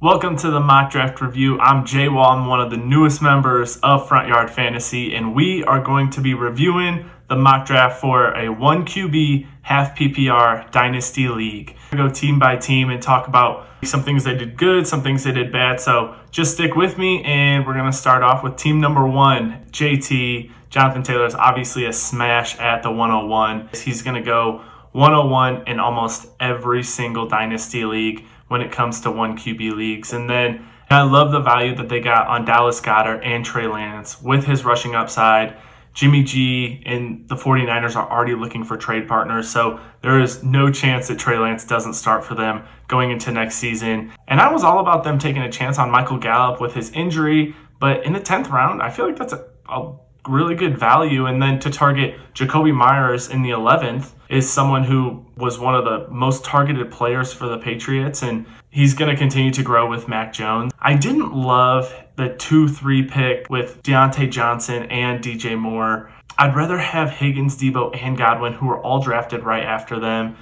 Welcome to the mock draft review. I'm Jay Wall. I'm one of the newest members of Front Yard Fantasy, and we are going to be reviewing the mock draft for a 1QB half PPR Dynasty League. We're going to go team by team and talk about some things they did good, some things they did bad. So just stick with me, and we're going to start off with team number one, JT. Jonathan Taylor is obviously a smash at the 101. He's going to go 101 in almost every single Dynasty League when it comes to 1QB leagues. And then I love the value that they got on Dallas Goedert and Trey Lance with his rushing upside. Jimmy G and the 49ers are already looking for trade partners, so there is no chance that Trey Lance doesn't start for them going into next season. And I was all about them taking a chance on Michael Gallup with his injury, but in the 10th round, I feel like that's a really good value. And then to target Jacoby Myers in the 11th is someone who was one of the most targeted players for the Patriots, and he's going to continue to grow with Mac Jones. I didn't love the 2-3 pick with Deontay Johnson and DJ Moore. I'd rather have Higgins, Debo, and Godwin, who were all drafted right after them.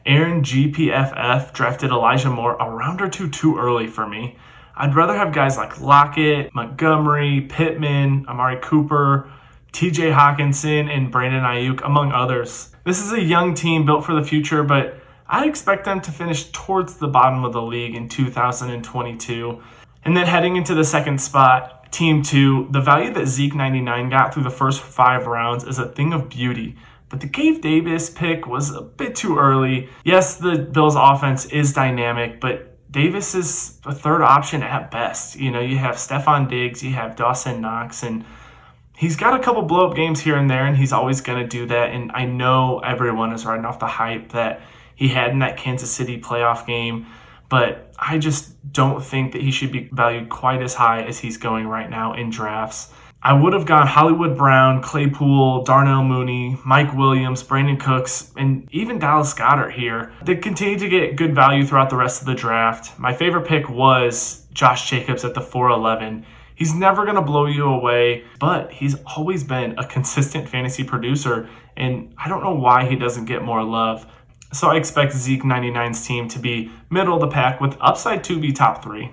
Aaron GPFF drafted Elijah Moore a round or two too early for me. I'd rather have guys like Lockett, Montgomery, Pittman, Amari Cooper, TJ Hawkinson, and Brandon Ayuk, among others. This is a young team built for the future, but I expect them to finish towards the bottom of the league in 2022. And then heading into the second spot, team two, the value that Zeke 99 got through the first 5 rounds is a thing of beauty. But the Gabe Davis pick was a bit too early. Yes, the Bills offense is dynamic, but Davis is a third option at best. You know, you have Stephon Diggs, you have Dawson Knox, and he's got a couple blow-up games here and there, and he's always going to do that. And I know everyone is riding off the hype that he had in that Kansas City playoff game, but I just don't think that he should be valued quite as high as he's going right now in drafts. I would have gone Hollywood Brown, Claypool, Darnell Mooney, Mike Williams, Brandon Cooks, and even Dallas Goedert here. They continue to get good value throughout the rest of the draft. My favorite pick was Josh Jacobs at the 411. He's never going to blow you away, but he's always been a consistent fantasy producer, and I don't know why he doesn't get more love. So I expect Zeke 99's team to be middle of the pack with upside to be top 3.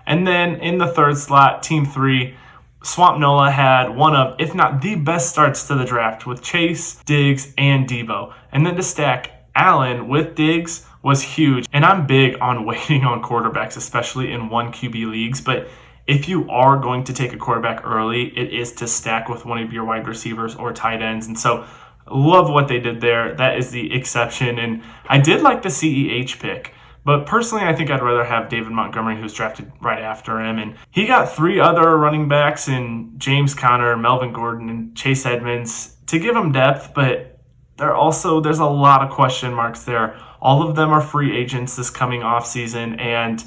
And then in the third slot, team 3, Swamp Nola had one of, if not the best starts to the draft with Chase, Diggs, and Debo. And then to stack Allen with Diggs was huge. And I'm big on waiting on quarterbacks, especially in 1QB leagues. But if you are going to take a quarterback early, it is to stack with one of your wide receivers or tight ends. And so love what they did there. That is the exception. And I did like the CEH pick. But personally, I think I'd rather have David Montgomery, who's drafted right after him. And he got 3 other running backs in James Conner, Melvin Gordon, and Chase Edmonds to give him depth. But there's a lot of question marks there. All of them are free agents this coming offseason, and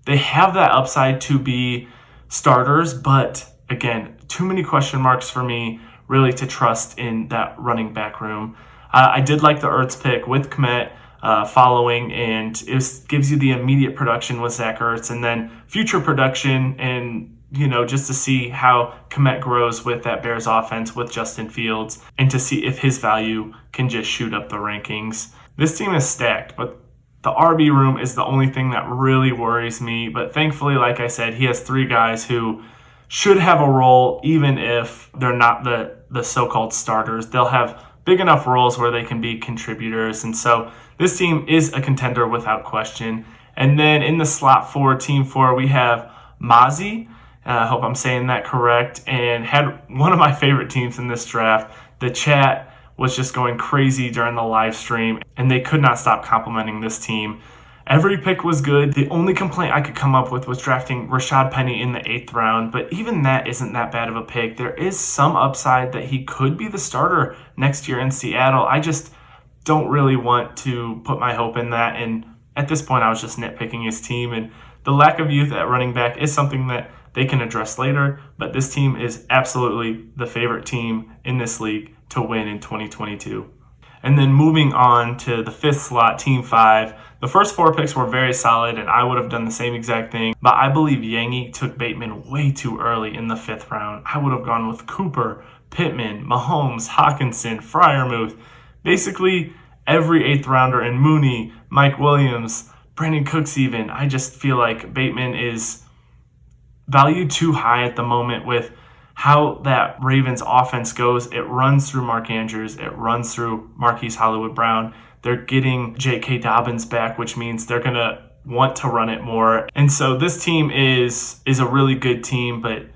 they have that upside to be starters. But again, too many question marks for me really to trust in that running back room. I did like the Ertz pick with Kmet following, and it gives you the immediate production with Zach Ertz, and then future production, and just to see how Kmet grows with that Bears offense with Justin Fields, and to see if his value can just shoot up the rankings. This team is stacked, but the RB room is the only thing that really worries me. But thankfully, like I said, he has 3 guys who should have a role, even if they're not the so-called starters. They'll have big enough roles where they can be contributors. And so this team is a contender without question. And then in the slot 4, team 4, we have Mozzie. I hope I'm saying that correct. And had one of my favorite teams in this draft. The chat was just going crazy during the live stream, and they could not stop complimenting this team. Every pick was good. The only complaint I could come up with was drafting Rashad Penny in the 8th round, but even that isn't that bad of a pick. There is some upside that he could be the starter next year in Seattle. I just don't really want to put my hope in that, and at this point I was just nitpicking his team, and the lack of youth at running back is something that they can address later, but this team is absolutely the favorite team in this league to win in 2022. And then moving on to the 5th slot, team 5. The first 4 picks were very solid, and I would have done the same exact thing, but I believe Yangi took Bateman way too early in the 5th round. I would have gone with Cooper, Pittman, Mahomes, Hawkinson, Freiermuth, basically every 8th rounder, and Mooney, Mike Williams, Brandon Cooks even. I just feel like Bateman is valued too high at the moment with how that Ravens offense goes. It runs through Mark Andrews. It runs through Marquise Hollywood Brown. They're getting J.K. Dobbins back, which means they're going to want to run it more. And so this team is a really good team, but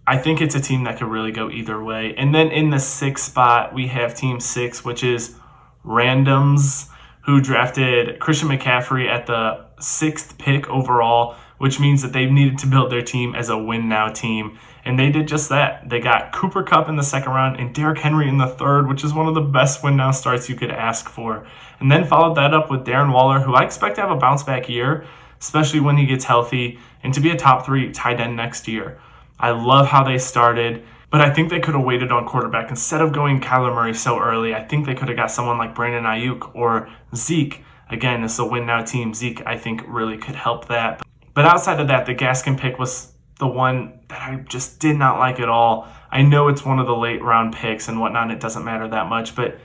I think it's a team that could really go either way. And then in the 6th spot, we have Team 6, which is Randoms, who drafted Christian McCaffrey at the 6th pick overall, which means that they've needed to build their team as a win-now team. And they did just that. They got Cooper Kupp in the 2nd round and Derrick Henry in the 3rd, which is one of the best win-now starts you could ask for. And then followed that up with Darren Waller, who I expect to have a bounce-back year, especially when he gets healthy, and to be a top 3 tight end next year. I love how they started, but I think they could have waited on quarterback. Instead of going Kyler Murray so early, I think they could have got someone like Brandon Ayuk or Zeke. Again, it's a win-now team. Zeke, I think, really could help that. But outside of that, the Gaskin pick was the one that I just did not like at all. I know it's one of the late round picks and whatnot, and it doesn't matter that much, but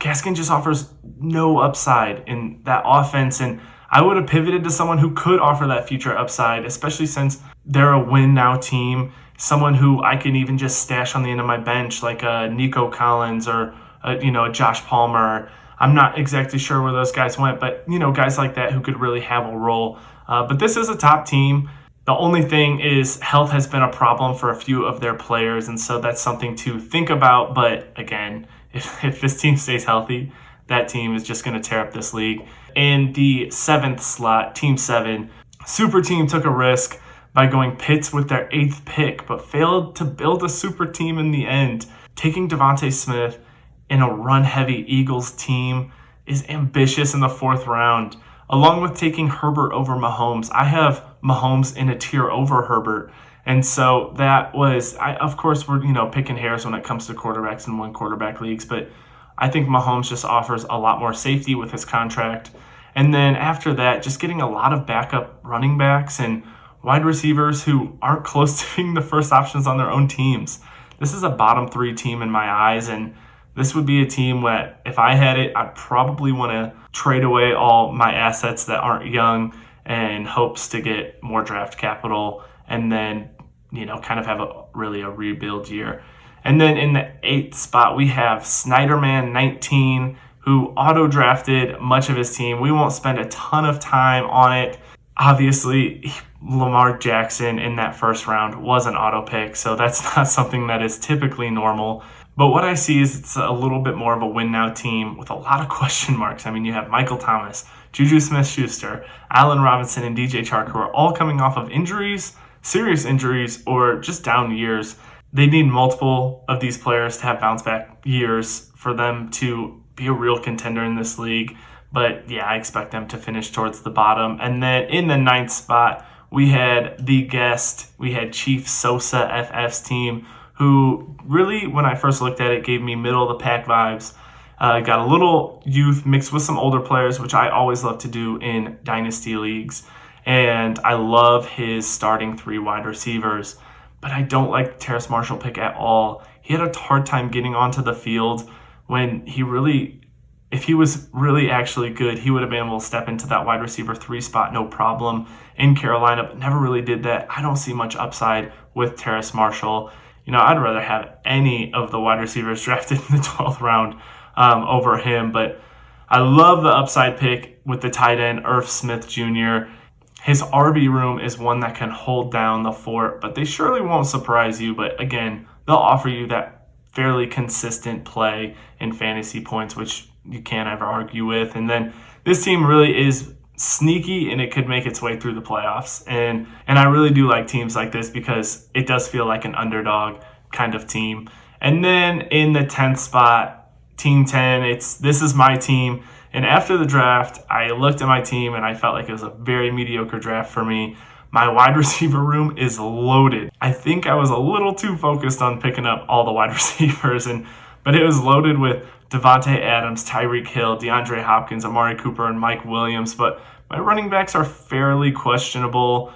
Gaskin just offers no upside in that offense, and I would have pivoted to someone who could offer that future upside, especially since they're a win-now team, someone who I can even just stash on the end of my bench, like a Nico Collins or a Josh Palmer. I'm not exactly sure where those guys went, but guys like that who could really have a role. But this is a top team. The only thing is health has been a problem for a few of their players, and so that's something to think about. But again, if this team stays healthy, that team is just going to tear up this league. In the 7th slot, Team 7, Super Team took a risk by going Pitts with their 8th pick, but failed to build a super team in the end. Taking Javonte Smith in a run-heavy Eagles team is ambitious in the 4th round. Along with taking Herbert over Mahomes, I have Mahomes in a tier over Herbert. And so that was, of course, we're picking hairs when it comes to quarterbacks in one quarterback leagues, but I think Mahomes just offers a lot more safety with his contract. And then after that, just getting a lot of backup running backs and wide receivers who aren't close to being the first options on their own teams. This is a bottom 3 team in my eyes, and this would be a team that, if I had it, I'd probably want to trade away all my assets that aren't young and hopes to get more draft capital and then, kind of have a rebuild year. And then in the 8th spot, we have Snyderman 19, who auto-drafted much of his team. We won't spend a ton of time on it. Obviously, Lamar Jackson in that 1st round was an auto pick, so that's not something that is typically normal. But what I see is it's a little bit more of a win-now team with a lot of question marks. I mean, you have Michael Thomas, Juju Smith-Schuster, Allen Robinson, and DJ Chark, who are all coming off of injuries, serious injuries, or just down years. They need multiple of these players to have bounce-back years for them to be a real contender in this league. But yeah, I expect them to finish towards the bottom. And then in the 9th spot, we had Chief Sosa FF's team, who really, when I first looked at it, gave me middle-of-the-pack vibes. Got a little youth mixed with some older players, which I always love to do in Dynasty leagues. And I love his starting 3 wide receivers. But I don't like the Terrace Marshall pick at all. He had a hard time getting onto the field when if he was really actually good, he would have been able to step into that wide receiver 3 spot, no problem, in Carolina, but never really did that. I don't see much upside with Terrace Marshall. I'd rather have any of the wide receivers drafted in the 12th round over him, but I love the upside pick with the tight end, Irv Smith Jr. His RB room is one that can hold down the fort, but they surely won't surprise you. But again, they'll offer you that fairly consistent play in fantasy points, which you can't ever argue with. And then this team really is sneaky, and it could make its way through the playoffs. And I really do like teams like this because it does feel like an underdog kind of team. And then in the 10th spot, Team 10, this is my team. And after the draft, I looked at my team and I felt like it was a very mediocre draft for me. My wide receiver room is loaded. I think I was a little too focused on picking up all the wide receivers, but it was loaded with Devontae Adams, Tyreek Hill, DeAndre Hopkins, Amari Cooper, and Mike Williams. But my running backs are fairly questionable,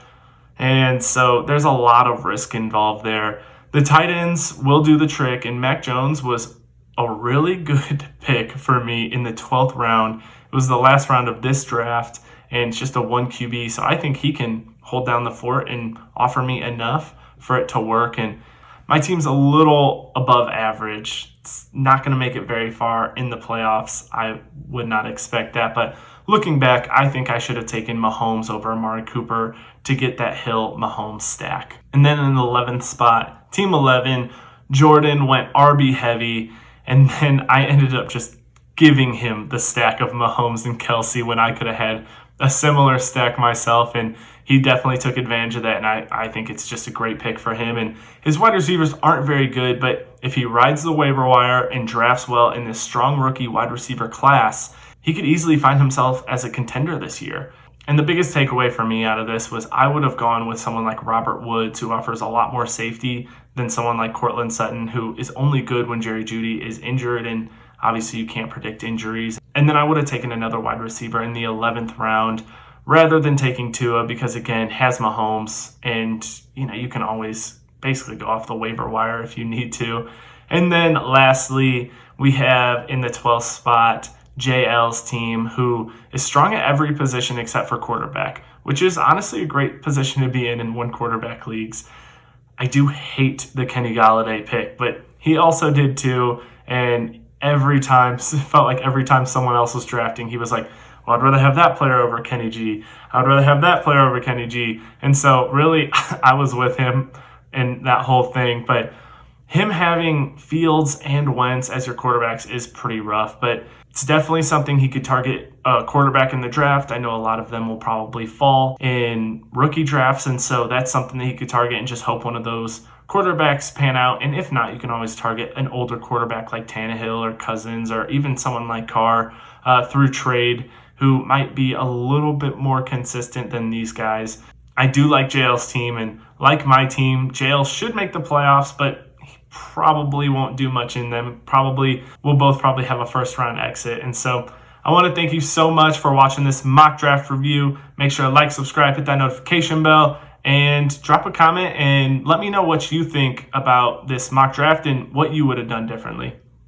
and so there's a lot of risk involved there. The tight ends will do the trick, and Mac Jones was a really good pick for me in the 12th round. It was the last round of this draft, and it's just a 1QB. So I think he can hold down the fort and offer me enough for it to work. And my team's a little above average. It's not going to make it very far in the playoffs. I would not expect that. But looking back, I think I should have taken Mahomes over Amari Cooper to get that Hill-Mahomes stack. And then in the 11th spot, Team 11, Jordan went RB heavy. And then I ended up just giving him the stack of Mahomes and Kelsey when I could have had a similar stack myself, and he definitely took advantage of that, and I think it's just a great pick for him. And his wide receivers aren't very good, but if he rides the waiver wire and drafts well in this strong rookie wide receiver class, he could easily find himself as a contender this year. And the biggest takeaway for me out of this was I would have gone with someone like Robert Woods, who offers a lot more safety than someone like Courtland Sutton, who is only good when Jerry Jeudy is injured, and obviously you can't predict injuries. And then I would have taken another wide receiver in the 11th round rather than taking Tua because, again, has Mahomes, and you can always basically go off the waiver wire if you need to. And then lastly, we have in the 12th spot JL's team, who is strong at every position except for quarterback, which is honestly a great position to be in one quarterback leagues. I do hate the Kenny Golladay pick, but he also did too. And it felt like every time someone else was drafting, he was like, well, I'd rather have that player over Kenny G. I'd rather have that player over Kenny G. And so really, I was with him in that whole thing. But him having Fields and Wentz as your quarterbacks is pretty rough, but it's definitely something he could target a quarterback in the draft. I know a lot of them will probably fall in rookie drafts, and so that's something that he could target and just hope one of those quarterbacks pan out. And if not, you can always target an older quarterback like Tannehill or Cousins or even someone like Carr through trade, who might be a little bit more consistent than these guys. I do like JL's team, and like my team, JL should make the playoffs, but he probably won't do much in them. We'll both probably have a first round exit. And so I want to thank you so much for watching this mock draft review. Make sure to like, subscribe, hit that notification bell, and drop a comment and let me know what you think about this mock draft and what you would have done differently.